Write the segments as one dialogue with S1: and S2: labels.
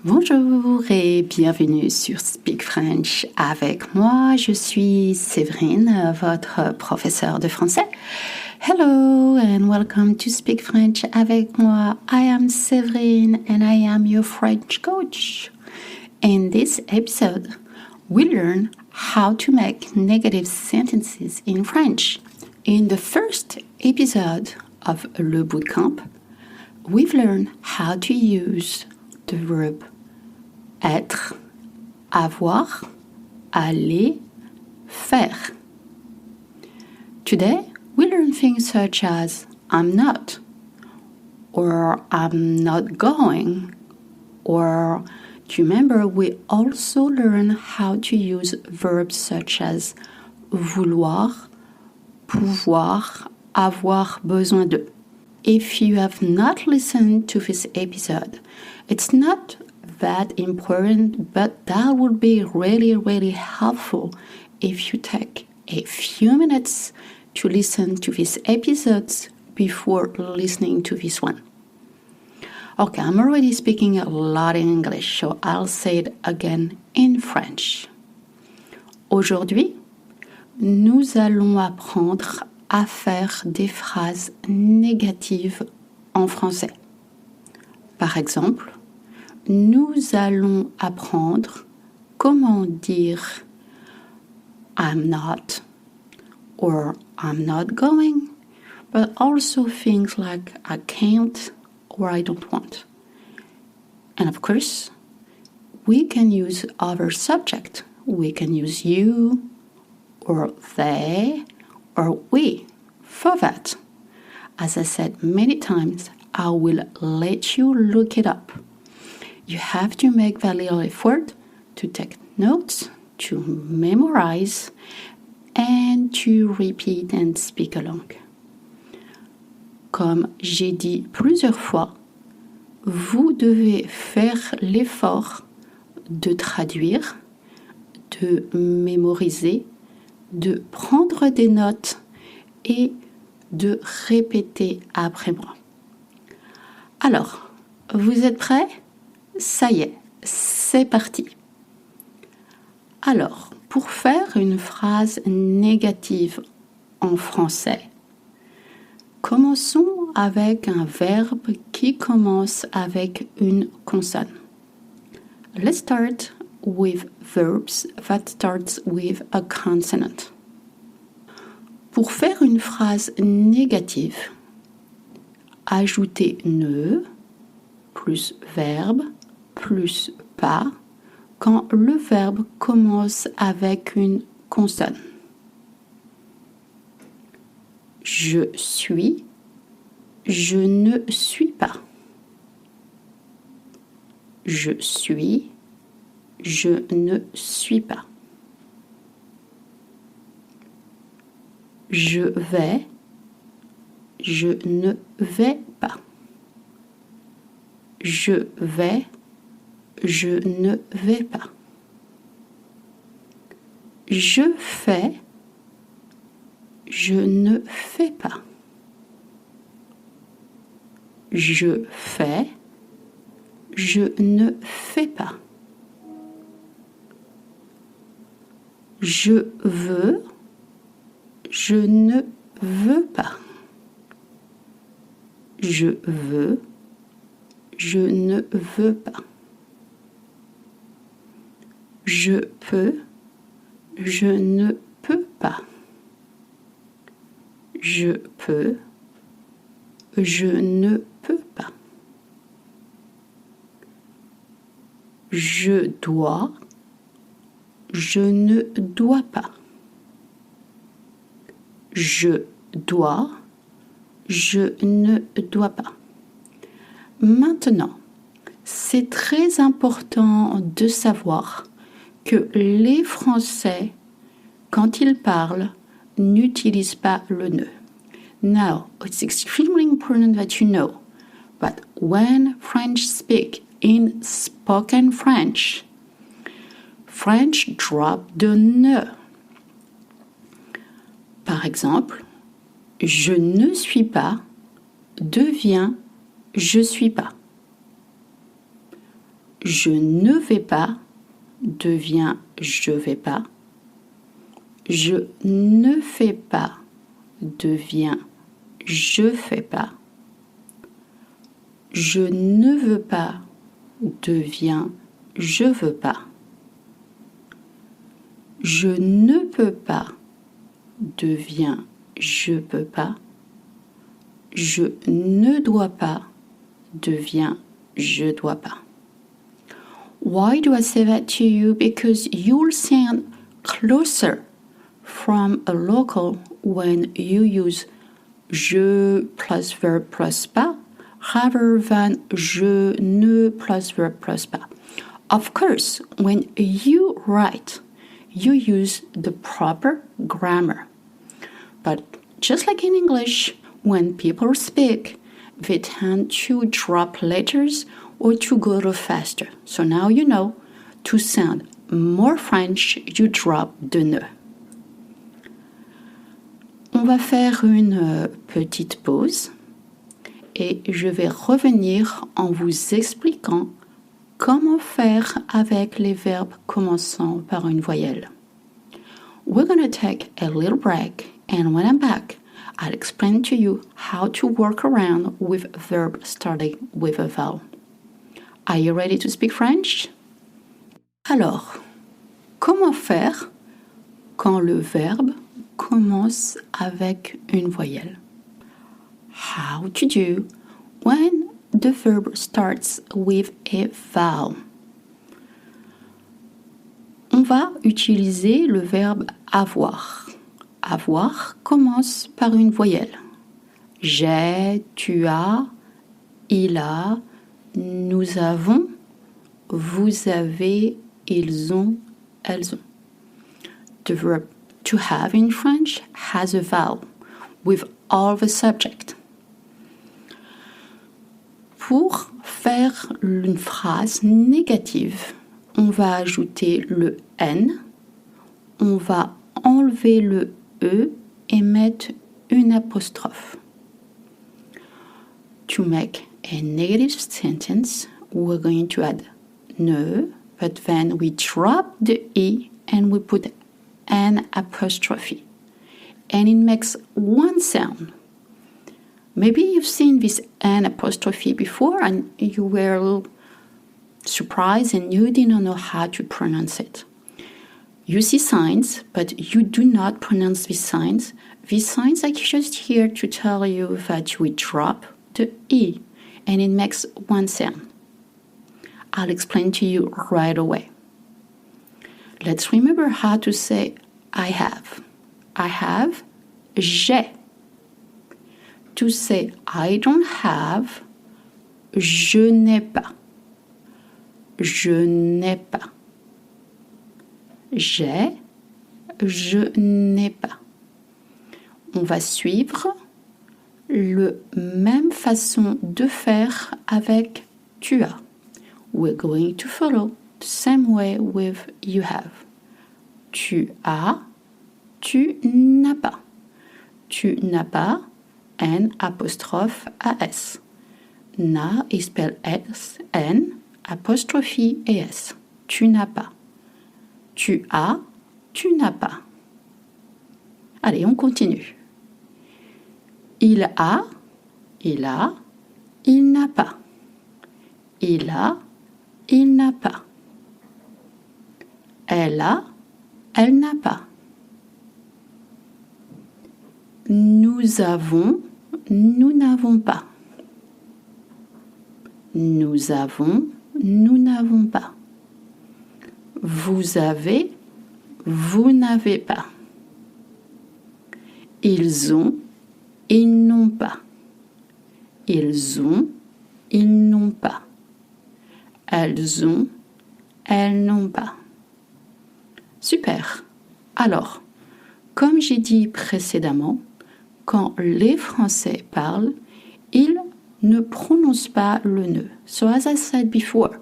S1: Bonjour et bienvenue sur Speak French avec moi. Je suis Séverine, votre professeure de français. Hello and welcome to Speak French avec moi. I am Séverine and I am your French coach. In this episode, we learn how to make negative sentences in French. In the first episode of Le Bootcamp, we've learned how to use the verb être, avoir, aller, faire. Today, we learn things such as I'm not, or I'm not going, or do you remember we also learn how to use verbs such as vouloir, pouvoir, avoir besoin de. If you have not listened to this episode, it's not that important, but that would be really helpful if you take a few minutes to listen to these episodes before listening to this one. Okay, I'm already speaking a lot in English, so I'll say it again in French. Aujourd'hui, nous allons apprendre à faire des phrases négatives en français. Par exemple, nous allons apprendre comment dire I'm not or I'm not going, but also things like I can't or I don't want. And of course, we can use other subject. We can use you or they or we for that. As I said many times, I will let you look it up. You have to make that little effort to take notes, to memorize, and to repeat and speak along. Comme j'ai dit plusieurs fois, vous devez faire l'effort de traduire, de mémoriser, de prendre des notes et de répéter après moi. Alors, vous êtes prêts ? Ça y est, c'est parti. Alors, pour faire une phrase négative en français, commençons avec un verbe qui commence avec une consonne. Let's start with verbs that starts with a consonant. Pour faire une phrase négative, ajoutez ne plus verbe plus pas quand le verbe commence avec une consonne. Je suis, je ne suis pas. Je suis, je ne suis pas. Je vais, je ne vais pas. Je vais, je ne vais pas. Je fais, je ne fais pas. Je fais, je ne fais pas. Je veux, je ne veux pas. Je veux, je ne veux pas. Je peux, je ne peux pas. Je peux, je ne peux pas. Je dois, je ne dois pas. Je dois, je ne dois pas. Maintenant, c'est très important de savoir que les Français, quand ils parlent, n'utilisent pas le ne. Now, it's extremely important that you know that when French speak in spoken French, French drop the ne. Par exemple, je ne suis pas devient je suis pas. Je ne vais pas devient je vais pas. Je ne fais pas devient je fais pas. Je ne veux pas devient je veux pas. Je ne peux pas devient je peux pas. Je ne dois pas devient je dois pas. Why do I say that to you? Because you'll sound closer from a local when you use je plus verb plus pas rather than je ne plus verb plus pas. Of course, when you write, you use the proper grammar. But just like in English, when people speak, they tend to drop letters or to go a little faster. So now you know, to sound more French, you drop the ne. On va faire une petite pause et je vais revenir en vous expliquant comment faire avec les verbes commençant par une voyelle. We're going to take a little break, and when I'm back, I'll explain to you how to work around with verbs starting with a vowel. Are you ready to speak French? Alors, comment faire quand le verbe commence avec une voyelle? How to do when the verb starts with a vowel? On va utiliser le verbe avoir. Avoir commence par une voyelle. J'ai, tu as, il a, nous avons, vous avez, ils ont, elles ont. The verb to have in French has a vowel with all the subject. Pour faire une phrase négative, on va ajouter le N, on va enlever le E et mettre une apostrophe. To make a negative sentence, we're going to add ne, but then we drop the E and we put an apostrophe. And it makes one sound. Maybe you've seen this an apostrophe before and you were a little surprised and you didn't know how to pronounce it. You see signs, but you do not pronounce these signs. These signs are just here to tell you that we drop the E and it makes one sound. I'll explain to you right away. Let's remember how to say I have. I have, j'ai. To say I don't have, je n'ai pas. Je n'ai pas. J'ai, je n'ai pas. On va suivre la même façon de faire avec tu as. We're going to follow the same way with you have. Tu as, tu n'as pas. Tu n'as pas, N apostrophe AS. Na is spelled S, N apostrophe AS. Tu n'as pas. Tu as, tu n'as pas. Allez, on continue. Il a, il a, il n'a pas. Il a, il n'a pas. Elle a, elle n'a pas. Nous avons, nous n'avons pas. Nous avons, nous n'avons pas. Vous avez, vous n'avez pas. Ils ont, ils n'ont pas. Ils ont, ils n'ont pas. Elles ont, elles n'ont pas. Super. Alors, comme j'ai dit précédemment, quand les Français parlent, ils ne prononcent pas le ne. So as I said before,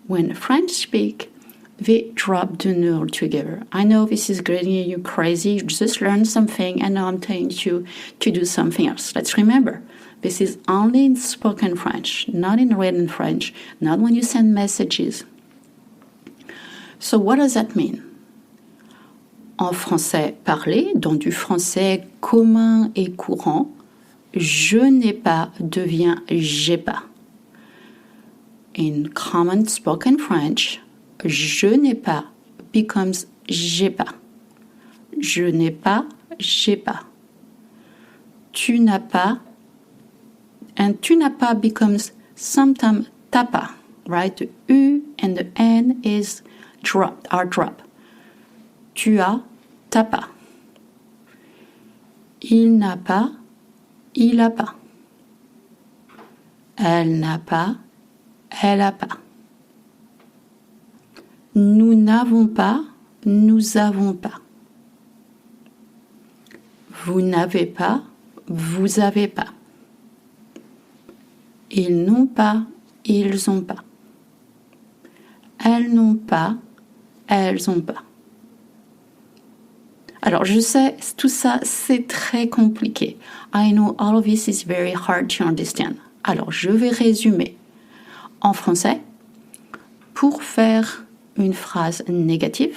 S1: when French speak, they drop the ne altogether. I know this is getting you crazy. You just learned something and now I'm telling you to do something else. Let's remember, This is only in spoken French, not in written French, not when you send messages. So what does that mean? En français parlé, dans du français commun et courant, je n'ai pas devient j'ai pas. In common spoken French, je n'ai pas becomes j'ai pas. Je n'ai pas, j'ai pas. Tu n'as pas, and tu n'as pas becomes sometimes t'as pas, right? The U and the N is are drop. Tu as, t'as pas. Il n'a pas, il a pas. Elle n'a pas, elle a pas. Nous n'avons pas, nous avons pas. Vous n'avez pas, vous avez pas. Ils n'ont pas, ils ont pas. Elles n'ont pas, elles ont pas. Alors, je sais, tout ça, c'est très compliqué. I know all of this is very hard to understand. Alors, je vais résumer. En français, pour faire une phrase négative,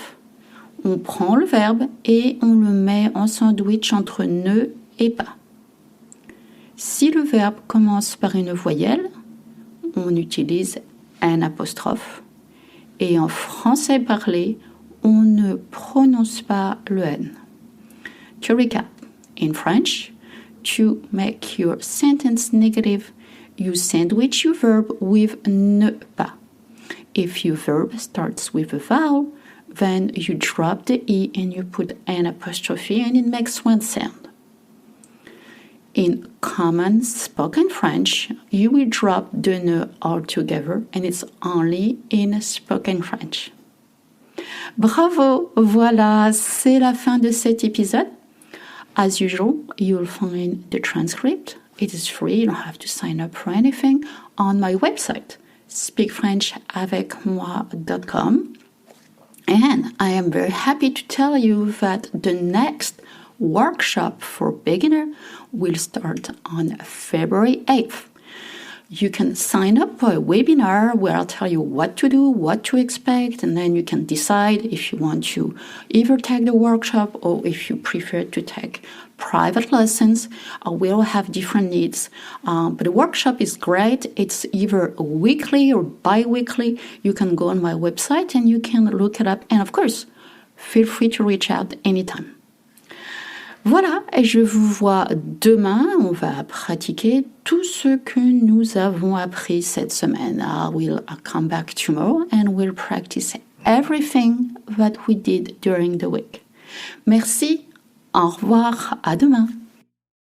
S1: on prend le verbe et on le met en sandwich entre ne et pas. Si le verbe commence par une voyelle, on utilise un apostrophe. Et en français parlé, on ne prononce pas le N. To recap, in French, to make your sentence negative, you sandwich your verb with ne pas. If your verb starts with a vowel, then you drop the E and you put an apostrophe and it makes one sound. In common spoken French, you will drop the ne altogether and it's only in spoken French. Bravo! Voilà, c'est la fin de cet épisode. As usual, you'll find the transcript. It is free, you don't have to sign up for anything on my website, speakfrenchAvecMoi.com. And I am very happy to tell you that the next workshop for beginner will start on February 8th. You can sign up for a webinar where I'll tell you what to do, what to expect, and then you can decide if you want to either take the workshop or if you prefer to take private lessons. We'll have different needs. But the workshop is great. It's either weekly or bi-weekly. You can go on my website and you can look it up. And of course, feel free to reach out anytime. Voilà, et je vous vois demain. On va pratiquer tout ce que nous avons appris cette semaine. I will come back tomorrow and we'll practice everything that we did during the week. Merci, au revoir, à demain.